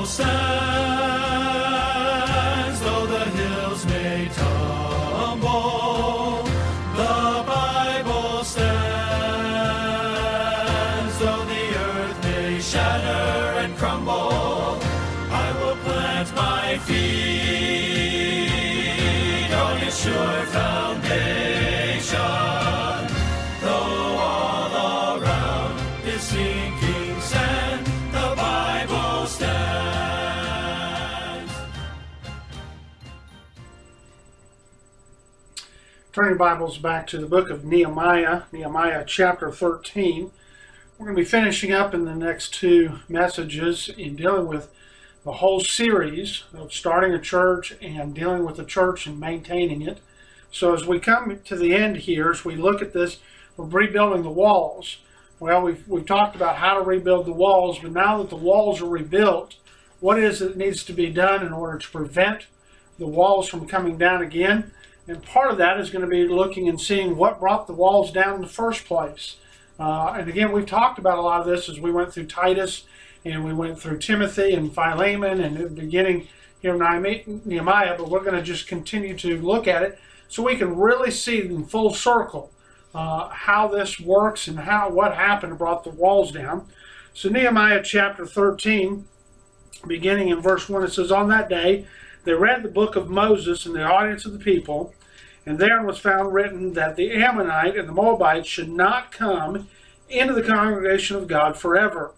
stands, though the hills may tumble. The Bible stands, though the earth may shatter and crumble. I will plant my feet on its sure foundation, though all around is sinking sand. The Bible stands. Turn your Bibles back to the book of Nehemiah, Nehemiah chapter 13. We're going to be finishing up in the next two messages in dealing with the whole series of starting a church and dealing with the church and maintaining it. So as we come to the end here, as we look at this, we're rebuilding the walls. Well, we've talked about how to rebuild the walls, but now that the walls are rebuilt, what is it that needs to be done in order to prevent the walls from coming down again? And part of that is going to be looking and seeing what brought the walls down in the first place. And again, we've talked about a lot of this as we went through Titus and we went through Timothy and Philemon and the beginning here in Nehemiah, but we're going to just continue to look at it so we can really see in full circle how this works and what happened and brought the walls down. So Nehemiah chapter 13, beginning in verse 1, it says, "On that day they read the book of Moses in the audience of the people, and therein was found written that the Ammonite and the Moabite should not come into the congregation of God forever,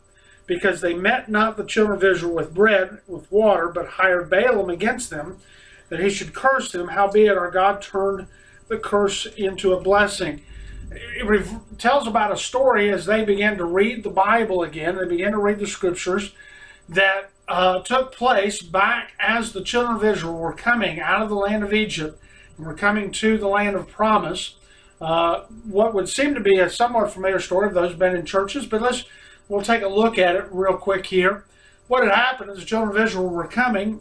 because they met not the children of Israel with bread, with water, but hired Balaam against them, that he should curse them. Howbeit our God turned the curse into a blessing." It tells about a story as they began to read the Bible again, they began to read the scriptures, that took place back as the children of Israel were coming out of the land of Egypt and were coming to the land of promise. What would seem to be a somewhat familiar story of those who've been in churches, but we'll take a look at it real quick here. What had happened is the children of Israel were coming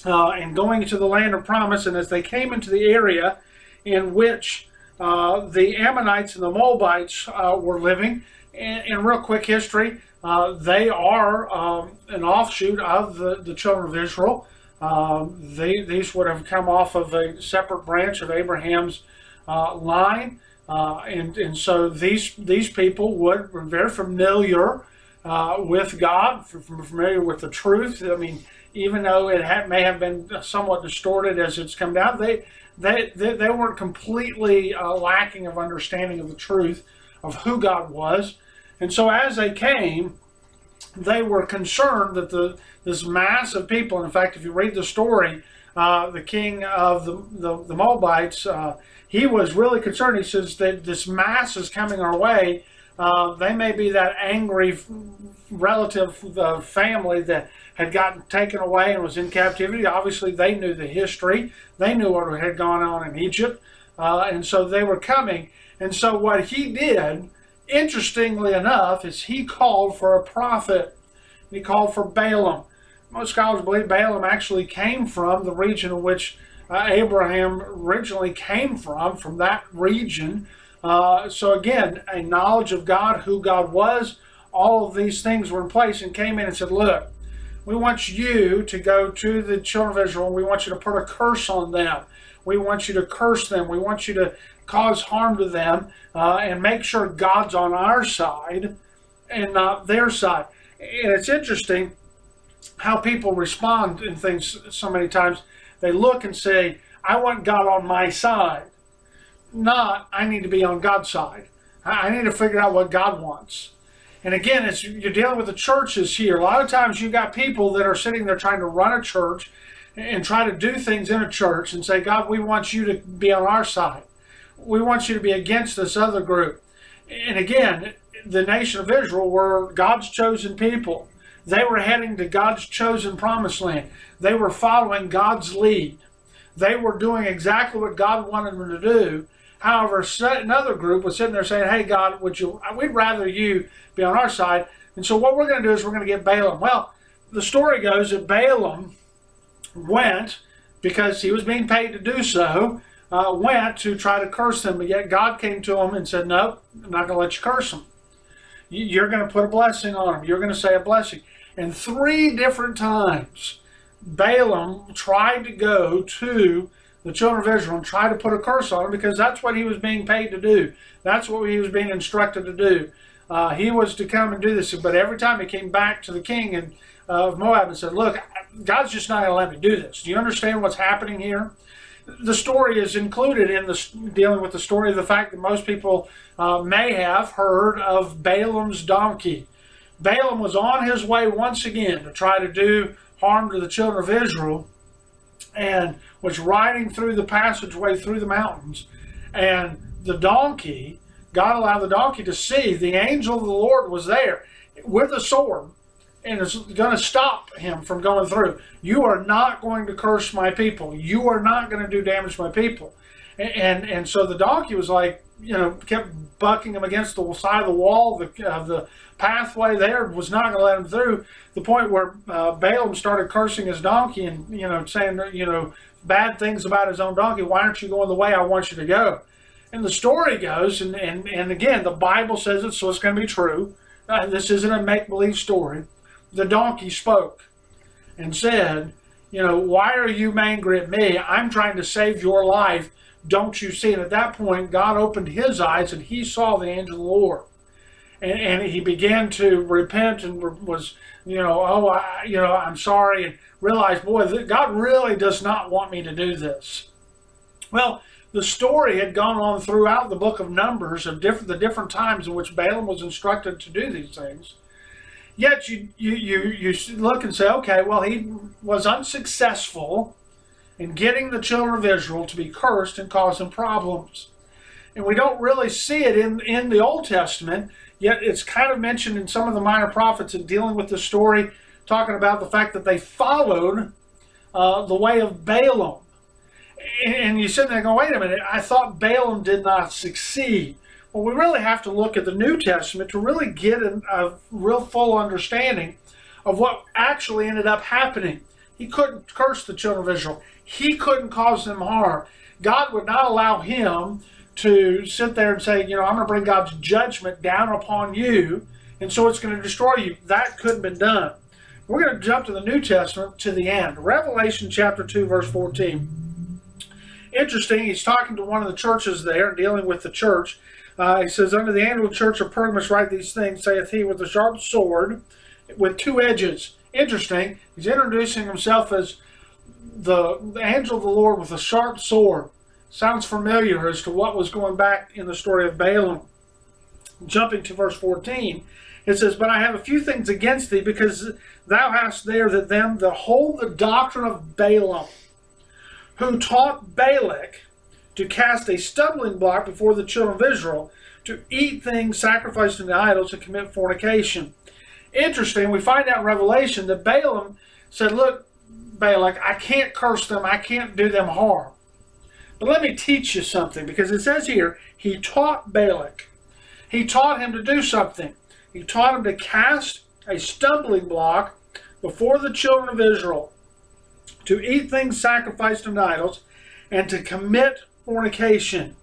and going into the land of promise, and as they came into the area in which the Ammonites and the Moabites were living, in real quick history, they are an offshoot of the children of Israel. These would have come off of a separate branch of Abraham's line. And so these people were very familiar with God, familiar with the truth. I mean, even though it may have been somewhat distorted as it's come down, they weren't completely lacking of understanding of the truth of who God was. And so as they came, they were concerned that this mass of people, and in fact, if you read the story, the king of the Moabites, he was really concerned. He says that this mass is coming our way. They may be that angry relative family that had gotten taken away and was in captivity. Obviously, they knew the history. They knew what had gone on in Egypt. And so they were coming. And so what he did, interestingly enough, is he called for a prophet. He called for Balaam. Most scholars believe Balaam actually came from the region in which Abraham originally came from that region. So again, a knowledge of God, who God was, all of these things were in place, and came in and said, look, we want you to go to the children of Israel. We want you to put a curse on them. We want you to curse them. We want you to cause harm to them and make sure God's on our side and not their side. And it's interesting how people respond in things so many times. They look and say, I want God on my side. Not, I need to be on God's side. I need to figure out what God wants. And again, you're dealing with the churches here. A lot of times you got people that are sitting there trying to run a church and try to do things in a church and say, God, we want you to be on our side. We want you to be against this other group. And again, the nation of Israel were God's chosen people. They were heading to God's chosen promised land. They were following God's lead. They were doing exactly what God wanted them to do. However, another group was sitting there saying, hey, God, we'd rather you be on our side. And so what we're going to do is we're going to get Balaam. Well, the story goes that Balaam went, because he was being paid to do so, went to try to curse them. But yet God came to him and said, no, I'm not going to let you curse them. You're going to put a blessing on them. You're going to say a blessing. And 3 different times, Balaam tried to go to the children of Israel and try to put a curse on them, because that's what he was being paid to do. That's what he was being instructed to do. He was to come and do this, but every time he came back to the king of Moab and said, look, God's just not going to let me do this. Do you understand what's happening here? The story is included in dealing with the story of the fact that most people may have heard of Balaam's donkey. Balaam was on his way once again to try to do harm to the children of Israel, and was riding through the passageway through the mountains. And the donkey, God allowed the donkey to see the angel of the Lord was there with a sword, and is going to stop him from going through. You are not going to curse my people. You are not going to do damage to my people. And so the donkey was like, kept bucking him against the side of the wall of the pathway there, was not going to let him through. The point where Balaam started cursing his donkey and, saying, bad things about his own donkey. Why aren't you going the way I want you to go? And the story goes, and again, the Bible says it, so it's going to be true. This isn't a make-believe story. The donkey spoke and said, why are you angry at me? I'm trying to save your life. Don't you see? And at that point, God opened his eyes and he saw the angel of the Lord. And he began to repent and was, I'm sorry, and realized, boy, God really does not want me to do this. Well, the story had gone on throughout the book of Numbers of the different times in which Balaam was instructed to do these things. Yet you look and say, okay, well, he was unsuccessful in getting the children of Israel to be cursed and cause them problems. And we don't really see it in the Old Testament, yet it's kind of mentioned in some of the minor prophets in dealing with the story, talking about the fact that they followed the way of Balaam. And you sit there and go, wait a minute, I thought Balaam did not succeed. Well, we really have to look at the New Testament to really get a real full understanding of what actually ended up happening. He couldn't curse the children of Israel. He couldn't cause them harm. God would not allow him to sit there and say, I'm going to bring God's judgment down upon you, and so it's going to destroy you. That couldn't have been done. We're going to jump to the New Testament to the end. Revelation chapter 2, verse 14. Interesting, he's talking to one of the churches there, dealing with the church. He says, unto the angel of the church of Pergamos write these things, saith he, with a sharp sword, with 2 edges. Interesting, he's introducing himself as the angel of the Lord with a sharp sword. Sounds familiar as to what was going back in the story of Balaam. Jumping to verse 14, it says, but I have a few things against thee, because thou hast there that them that hold the doctrine of Balaam, who taught Balak to cast a stumbling block before the children of Israel, to eat things sacrificed unto idols, and commit fornication. Interesting, we find out in Revelation that Balaam said, look, Balak, I can't curse them, I can't do them harm. But let me teach you something, because it says here, he taught Balak. He taught him to do something. He taught him to cast a stumbling block before the children of Israel, to eat things sacrificed unto idols, and to commit fornication.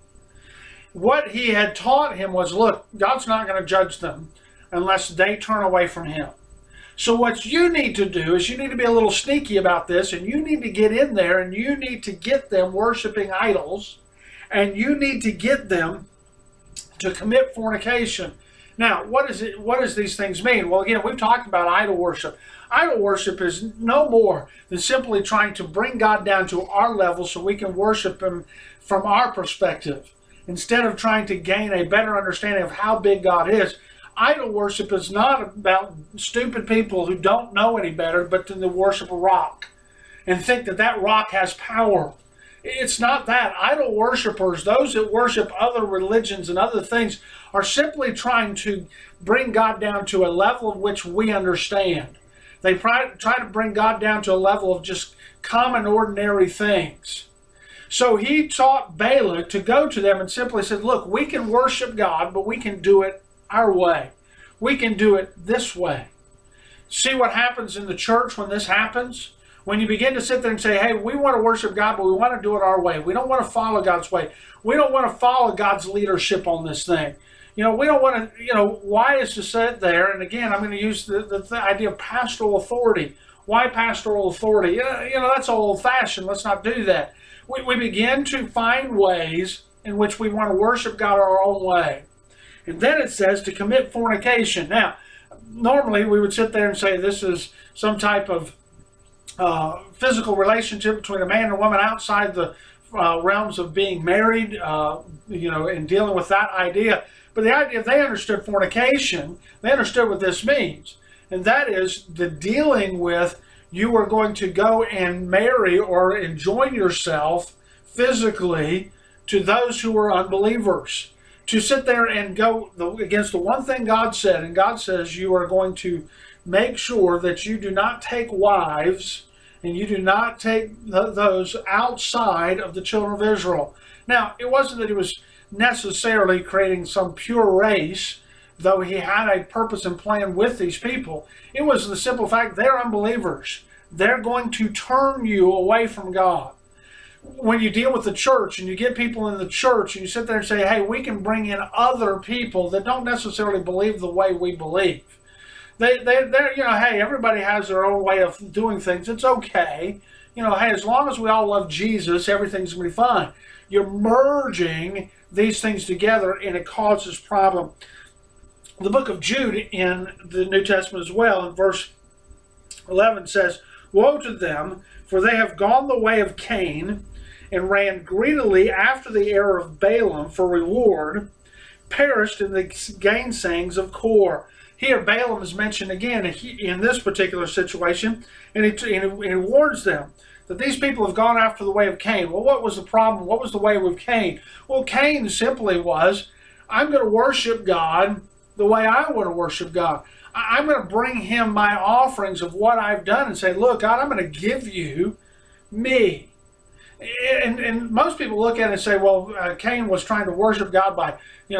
What he had taught him was, look, God's not going to judge them unless they turn away from him. So what you need to do is you need to be a little sneaky about this, and you need to get in there, and you need to get them worshiping idols, and you need to get them to commit fornication. Now, what does these things mean? Well, again, we've talked about idol worship. Idol worship is no more than simply trying to bring God down to our level so we can worship him from our perspective, instead of trying to gain a better understanding of how big God is. Idol worship is not about stupid people who don't know any better, but then they worship a rock and think that that rock has power. It's not that. Idol worshipers, those that worship other religions and other things, are simply trying to bring God down to a level of which we understand. They try to bring God down to a level of just common, ordinary things. So he taught Balak to go to them and simply said, look, we can worship God, but we can do it our way. We can do it this way. See what happens in the church when this happens? When you begin to sit there and say, hey, we want to worship God, but we want to do it our way. We don't want to follow God's way. We don't want to follow God's leadership on this thing. We don't want to, why is to sit there? And again, I'm going to use the idea of pastoral authority. Why pastoral authority? That's old fashioned. Let's not do that. We begin to find ways in which we want to worship God our own way. And then it says to commit fornication. Now, normally we would sit there and say this is some type of physical relationship between a man and a woman outside the realms of being married, and dealing with that idea. But the idea, if they understood fornication, they understood what this means. And that is the dealing with, you are going to go and marry or join yourself physically to those who are unbelievers. To sit there and go against the one thing God said, and God says you are going to make sure that you do not take wives and you do not take those outside of the children of Israel. Now, it wasn't that he was necessarily creating some pure race, though he had a purpose and plan with these people. It was the simple fact they're unbelievers. They're going to turn you away from God. When you deal with the church and you get people in the church and you sit there and say, hey, we can bring in other people that don't necessarily believe the way we believe. They're, hey, everybody has their own way of doing things. It's okay. Hey, as long as we all love Jesus, everything's going to be fine. You're merging these things together and it causes problem. The book of Jude in the New Testament as well, in verse 11 says, woe to them, for they have gone the way of Cain and ran greedily after the error of Balaam for reward, perished in the gainsayings of Kor. Here Balaam is mentioned again in this particular situation, and he warns them that these people have gone after the way of Cain. Well, what was the problem? What was the way with Cain? Well, Cain simply was, I'm going to worship God the way I want to worship God. I'm going to bring him my offerings of what I've done and say, look, God, I'm going to give you me. And most people look at it and say, well, Cain was trying to worship God by,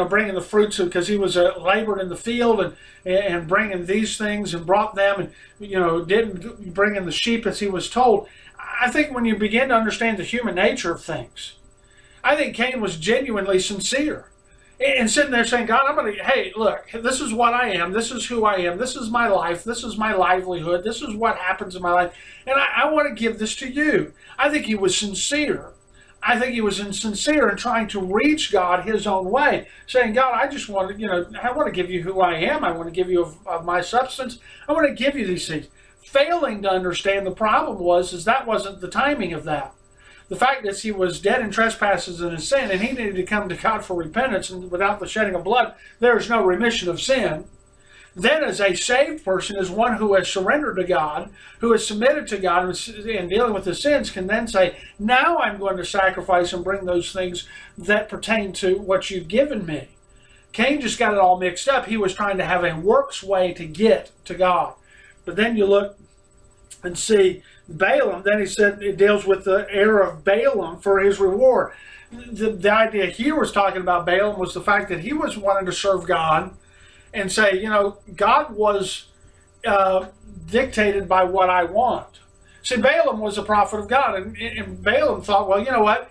bringing the fruits because he was labored in the field and bringing these things and brought them and, didn't bring in the sheep as he was told. I think when you begin to understand the human nature of things, I think Cain was genuinely sincere. And sitting there saying, God, hey, look, this is what I am. This is who I am. This is my life. This is my livelihood. This is what happens in my life. And I want to give this to you. I think he was sincere. I think he was sincere in trying to reach God his own way, saying, God, I just want to, I want to give you who I am. I want to give you of my substance. I want to give you these things. Failing to understand the problem is that wasn't the timing of that. The fact that he was dead in trespasses and in sin, and he needed to come to God for repentance, and without the shedding of blood, there is no remission of sin. Then as a saved person, as one who has surrendered to God, who has submitted to God and dealing with his sins, can then say, now I'm going to sacrifice and bring those things that pertain to what you've given me. Cain just got it all mixed up. He was trying to have a works way to get to God. But then you look and see Balaam, then he said it deals with the error of Balaam for his reward. The idea here was talking about Balaam was the fact that he was wanting to serve God and say, God was dictated by what I want. See, Balaam was a prophet of God, and Balaam thought, well, you know what?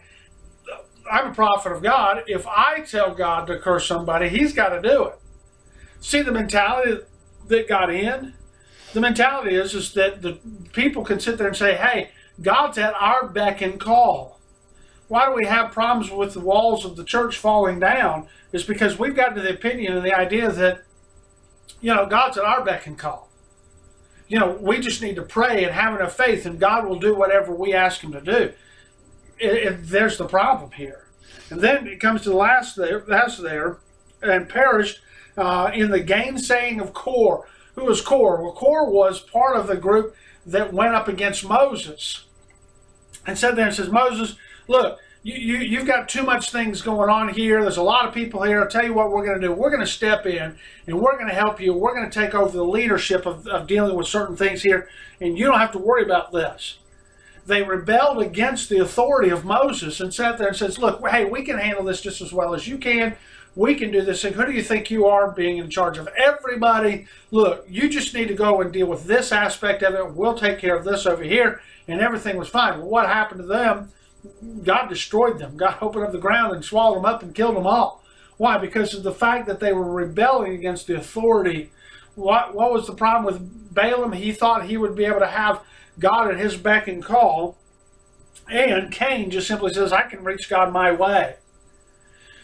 I'm a prophet of God. If I tell God to curse somebody, he's got to do it. See the mentality that got in? The mentality is that the people can sit there and say, hey, God's at our beck and call. Why do we have problems with the walls of the church falling down? It's because we've gotten to the opinion and the idea that, God's at our beck and call. We just need to pray and have enough faith and God will do whatever we ask him to do. There's the problem here. And then it comes to the last there, and perished in the gainsaying of Kor. Who was Kor? Well, Kor was part of the group that went up against Moses and sat there and says, Moses, look, you've got too much things going on here. There's a lot of people here. I'll tell you what we're going to do. We're going to step in and we're going to help you. We're going to take over the leadership of dealing with certain things here, and you don't have to worry about this. They rebelled against the authority of Moses and sat there and says, look, hey, we can handle this just as well as you can. We can do this thing. Who do you think you are, being in charge of everybody? Look, you just need to go and deal with this aspect of it. We'll take care of this over here. And everything was fine. Well, what happened to them? God destroyed them. God opened up the ground and swallowed them up and killed them all. Why? Because of the fact that they were rebelling against the authority. What was the problem with Balaam? He thought he would be able to have God at his beck and call. And Cain just simply says, I can reach God my way.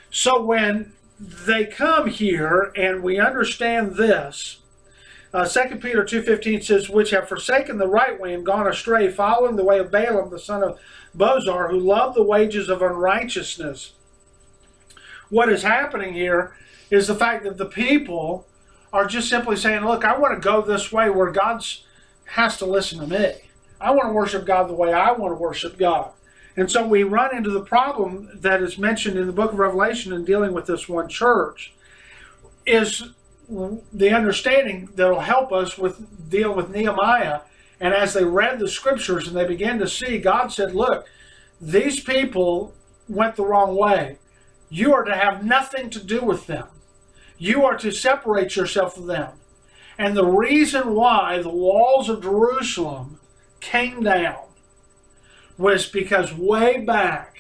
So when they come here and we understand this, 2 Peter 2:15 says, which have forsaken the right way and gone astray, following the way of Balaam, the son of Bozor, who loved the wages of unrighteousness. What is happening here is the fact that the people are just simply saying, look, I want to go this way where God has to listen to me. I want to worship God the way I want to worship God. And so we run into the problem that is mentioned in the book of Revelation in dealing with this one church, is the understanding that will help us with dealing with Nehemiah. And as they read the scriptures and they began to see, God said, look, these people went the wrong way. You are to have nothing to do with them. You are to separate yourself from them. And the reason why the walls of Jerusalem came down was because way back,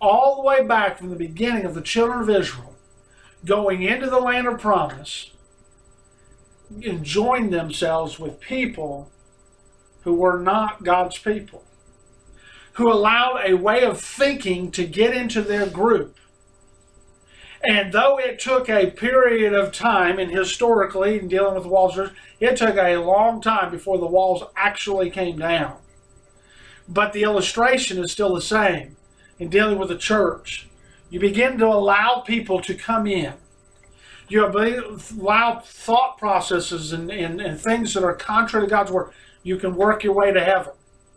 all the way back from the beginning of the children of Israel, going into the land of promise, enjoying themselves with people who were not God's people, who allowed a way of thinking to get into their group. And though it took a period of time, and historically, in dealing with the walls, it took a long time before the walls actually came down. But the illustration is still the same in dealing with the church. You begin to allow people to come in. You allow thought processes and things that are contrary to God's word. You can work your way to heaven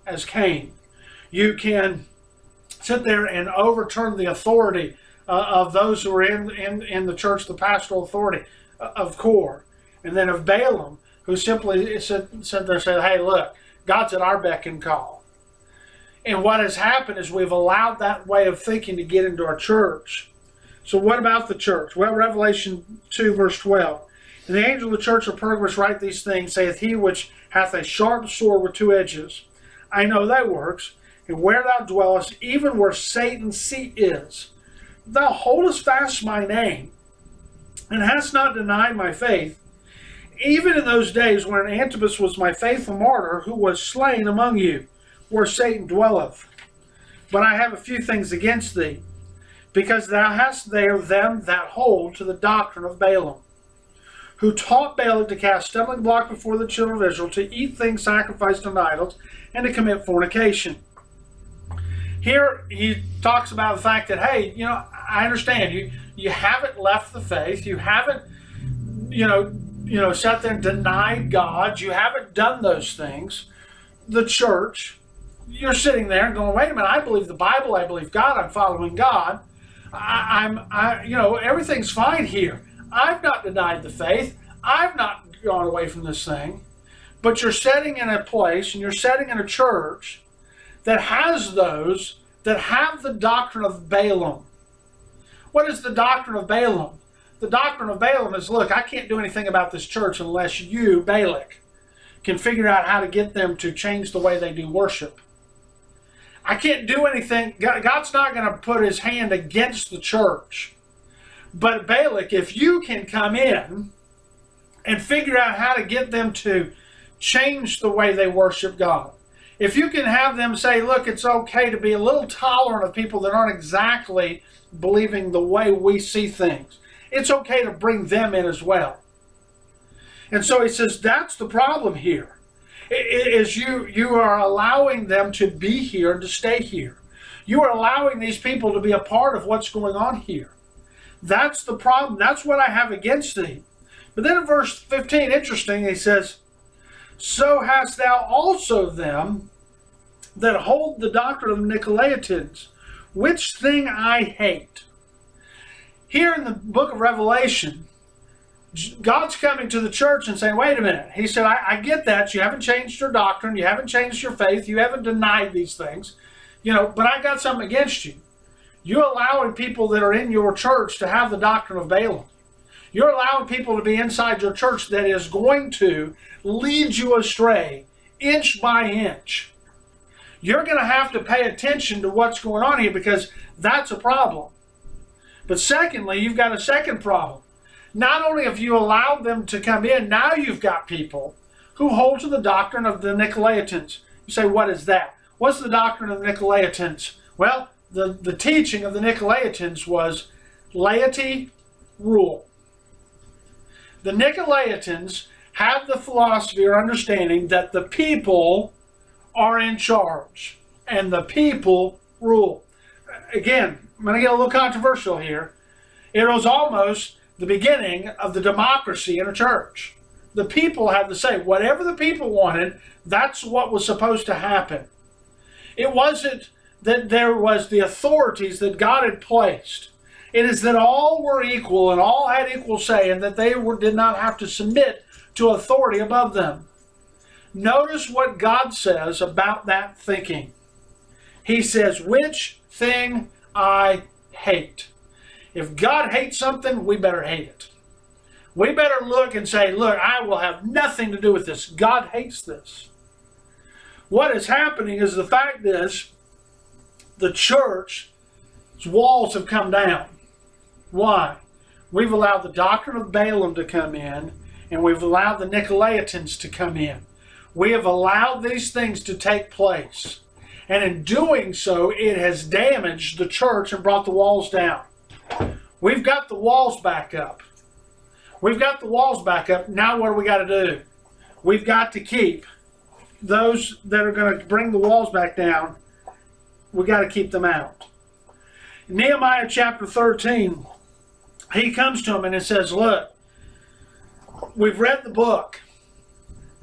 as Cain. You can sit there and overturn the authority of those who are in the church, the pastoral authority of Kor, and then of Balaam, who simply said, hey, look, God's at our beck and call. And what has happened is we've allowed that way of thinking to get into our church. So what about the church? Well, Revelation 2, verse 12. And the angel of the church of Pergamos write these things, saith he which hath a sharp sword with two edges. I know thy works, and where thou dwellest, even where Satan's seat is. Thou holdest fast my name, and hast not denied my faith, even in those days when Antipas was my faithful martyr, who was slain among you, where Satan dwelleth. But I have a few things against thee, because thou hast there them that hold to the doctrine of Balaam, who taught Balak to cast stumbling block before the children of Israel, to eat things sacrificed unto idols, and to commit fornication. Here he talks about the fact that, hey, I understand you haven't left the faith, you haven't, sat there and denied God, you haven't done those things. The church, you're sitting there and going, wait a minute, I believe the Bible, I believe God, I'm following God. Everything's fine here. I've not denied the faith. I've not gone away from this thing. But you're sitting in a place and you're sitting in a church that has those that have the doctrine of Balaam. What is the doctrine of Balaam? The doctrine of Balaam is, look, I can't do anything about this church unless you, Balak, can figure out how to get them to change the way they do worship. I can't do anything. God's not going to put his hand against the church. But Balak, if you can come in and figure out how to get them to change the way they worship God, if you can have them say, look, it's okay to be a little tolerant of people that aren't exactly believing the way we see things, it's okay to bring them in as well. And so he says that's the problem here, is you are allowing them to be here and to stay here. You are allowing these people to be a part of what's going on here. That's the problem. That's what I have against thee. But then in verse 15, interesting, he says, so hast thou also them that hold the doctrine of the Nicolaitans, which thing I hate. Here in the book of Revelation, God's coming to the church and saying, wait a minute. He said, I get that. You haven't changed your doctrine. You haven't changed your faith. You haven't denied these things. But I got something against you. You're allowing people that are in your church to have the doctrine of Balaam. You're allowing people to be inside your church that is going to lead you astray inch by inch. You're going to have to pay attention to what's going on here, because that's a problem. But secondly, you've got a second problem. Not only have you allowed them to come in, now you've got people who hold to the doctrine of the Nicolaitans. You say, what is that? What's the doctrine of the Nicolaitans? Well, the teaching of the Nicolaitans was laity rule. The Nicolaitans have the philosophy or understanding that the people are in charge and the people rule. Again, I'm going to get a little controversial here. It was almost the beginning of the democracy in a church. The people had to say whatever the people wanted, that's what was supposed to happen. It wasn't that there was the authorities that God had placed. It is that all were equal and all had equal say, and that they did not have to submit to authority above them. Notice what God says about that thinking. He says, which thing I hate. If God hates something, we better hate it. We better look and say, look, I will have nothing to do with this. God hates this. What is happening is the fact is the church's walls have come down. Why? We've allowed the doctrine of Balaam to come in, and we've allowed the Nicolaitans to come in. We have allowed these things to take place. And in doing so, it has damaged the church and brought the walls down. We've got the walls back up. We've got the walls back up. Now what do we got to do? We've got to keep those that are going to bring the walls back down. We've got to keep them out. In Nehemiah chapter 13, he comes to him and he says, look, we've read the book.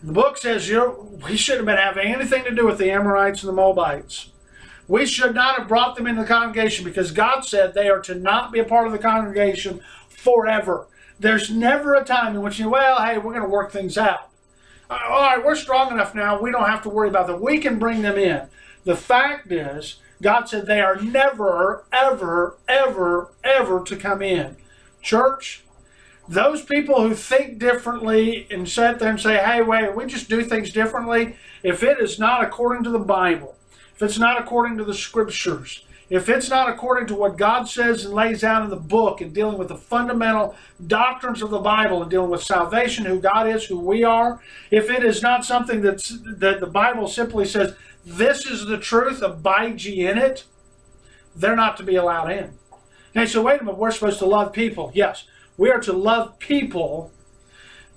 The book says we shouldn't have been having anything to do with the Amorites and the Moabites. We should not have brought them into the congregation because God said they are to not be a part of the congregation forever. There's never a time in which hey, we're going to work things out. All right, we're strong enough now. We don't have to worry about them. We can bring them in. The fact is, God said they are never, ever, ever, ever to come in. Church, those people who think differently and sit there and say, hey, wait, we just do things differently. If it is not according to the Bible, if it's not according to the Scriptures, if it's not according to what God says and lays out in the book and dealing with the fundamental doctrines of the Bible and dealing with salvation, who God is, who we are, if it is not something that the Bible simply says, this is the truth, abide ye in it, they're not to be allowed in. And so wait a minute, we're supposed to love people. Yes, we are to love people,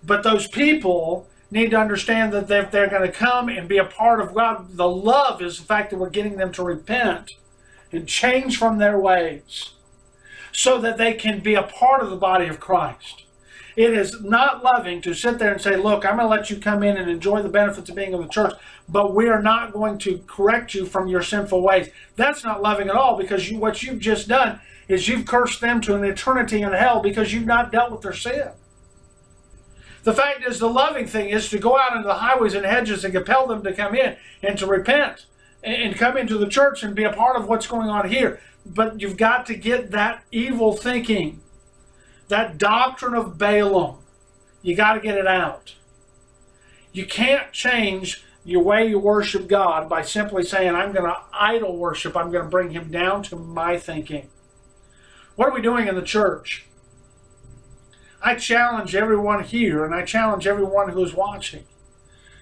but those people need to understand that if they're going to come and be a part of God, the love is the fact that we're getting them to repent and change from their ways so that they can be a part of the body of Christ. It is not loving to sit there and say, look, I'm going to let you come in and enjoy the benefits of being in the church, but we are not going to correct you from your sinful ways. That's not loving at all, because what you've just done is you've cursed them to an eternity in hell because you've not dealt with their sin. The fact is, the loving thing is to go out into the highways and hedges and compel them to come in and to repent and come into the church and be a part of what's going on here. But you've got to get that evil thinking, that doctrine of Balaam. You got to get it out. You can't change your way you worship God by simply saying, I'm going to idol worship. I'm going to bring him down to my thinking. What are we doing in the church? I challenge everyone here, and I challenge everyone who's watching.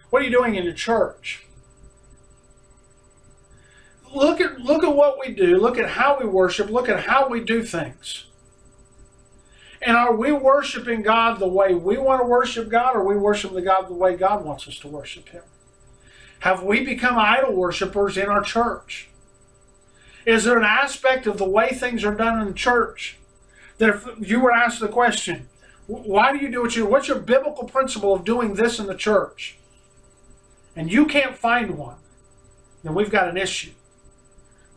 What are you doing in your church? Look at what we do. Look at how we worship. Look at how we do things. And are we worshiping God the way we want to worship God, or are we worshiping God the way God wants us to worship him? Have we become idol worshipers in our church? Is there an aspect of the way things are done in the church that if you were asked the question, why do you do what you do? What's your biblical principle of doing this in the church? And you can't find one, then we've got an issue.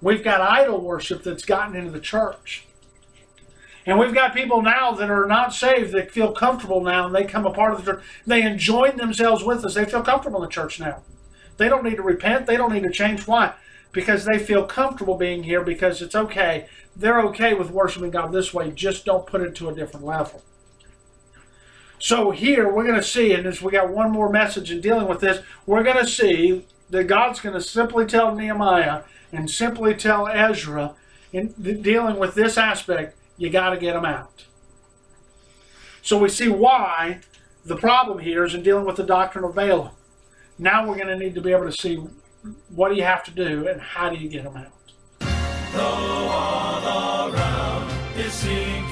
We've got idol worship that's gotten into the church. And we've got people now that are not saved that feel comfortable now, and they come a part of the church. They enjoy themselves with us. They feel comfortable in the church now. They don't need to repent. They don't need to change. Why? Because they feel comfortable being here, because it's okay. They're okay with worshiping God this way. Just don't put it to a different level. So here we're going to see, and as we got one more message in dealing with this, we're going to see that God's going to simply tell Nehemiah and simply tell Ezra in dealing with this aspect, you got to get them out. So we see why the problem here is in dealing with the doctrine of Balaam. Now we're going to need to be able to see what do you have to do and how do you get them out. Though all around is sinking